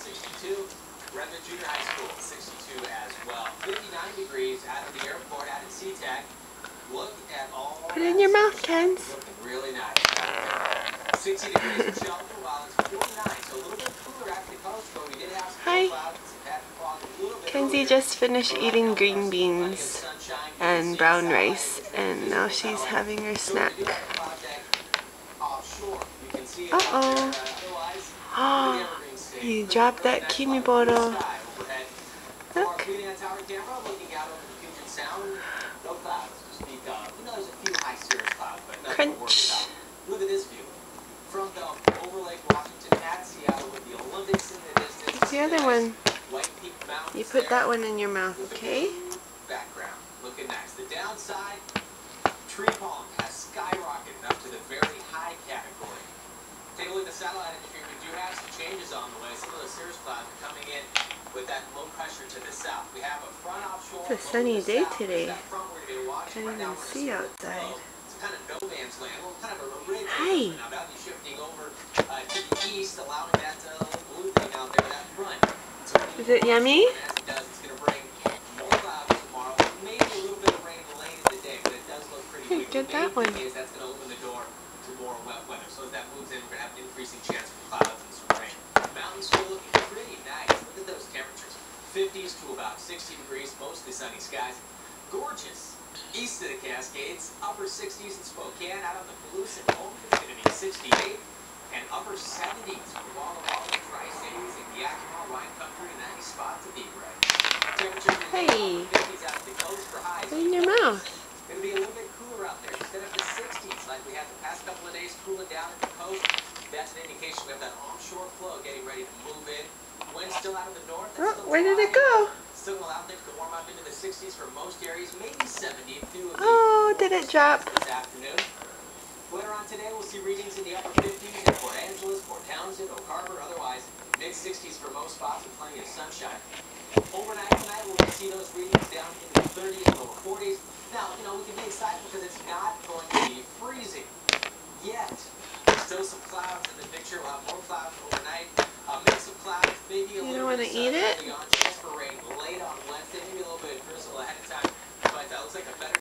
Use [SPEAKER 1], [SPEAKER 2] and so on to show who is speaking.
[SPEAKER 1] 62. Redmond Junior High School, 62 as well. 59 degrees out of the airport, out at SeaTac. Look at all
[SPEAKER 2] Put it in your mouth, Kens.
[SPEAKER 1] looking really nice. 60 degrees in Shelbyville, while it's 49, so a little bit cooler after the coast, but we did have some clouds and some heavy fog a little bit
[SPEAKER 2] Kenzie
[SPEAKER 1] earlier.
[SPEAKER 2] just finished eating green beans and brown rice, and now she's having her snack. Uh-oh. Oh, you dropped that kimiboro. Look. Crunch.
[SPEAKER 1] Look at this view. From the overlake Washington at Seattle with the Olympics in the distance.
[SPEAKER 2] The other one. You put that one in your mouth, okay?
[SPEAKER 1] Background. Looking nice. The downside, tree palm has skyrocketed up to the very high category. Take a look at the satellite imagery. We do have some changes on the way. Some of the cirrus clouds are coming in with that low pressure to the south. We have a front offshore.
[SPEAKER 2] It's a sunny day today. Can't even see outside.
[SPEAKER 1] Kind of no man's land. Well, kind of a ridge.
[SPEAKER 2] Hi.
[SPEAKER 1] Now that'll be shifting over to the east, allowing that blue thing out there, that front. So
[SPEAKER 2] is it yummy?
[SPEAKER 1] as it does, it's going to bring more clouds tomorrow. Maybe a little bit of rain late in the day, but it does look pretty good.
[SPEAKER 2] Get that one.
[SPEAKER 1] The main thing is that's going to open the door to more wet weather. So as that moves in, we're going to have an increasing chance for clouds and some rain. Mountains still looking pretty nice. Look at those temperatures. 50s to about 60 degrees, mostly sunny skies. Gorgeous. East of the Cascades, upper 60s in Spokane, out on the Palouse and Oakland, it's going to be 68, and upper 70s for Walla Walla, Tri-Cities, and Yakima, Wine Country, and any spot to be right. Temperatures in the 50s out of the coast for highs.
[SPEAKER 2] Put it in your mouth.
[SPEAKER 1] Going to be a little bit cooler out there, instead of the 60s like we had the past couple of days, cooling down at the coast. That's an indication we have that onshore flow getting ready to move in. Wind still out of the north.
[SPEAKER 2] Oh, where did it go?
[SPEAKER 1] Still allow things to warm up into the 60s for most areas, maybe 70 through
[SPEAKER 2] Oh, did it drop?
[SPEAKER 1] this afternoon. Later on today, we'll see readings in the upper 50s in Port Angeles, Port Townsend, Oak Harbor, otherwise mid-60s for most spots with plenty of sunshine. Overnight tonight, we'll see those readings down into the 30s and lower 40s. Now, we can be excited because it's not going to be freezing yet. Still some clouds in the picture. We'll have more clouds overnight. Mix of clouds, maybe a little bit of sun.
[SPEAKER 2] You don't want to eat it?
[SPEAKER 1] Chance for rain late on Wednesday, maybe a little bit of drizzle ahead of time. But looks like a better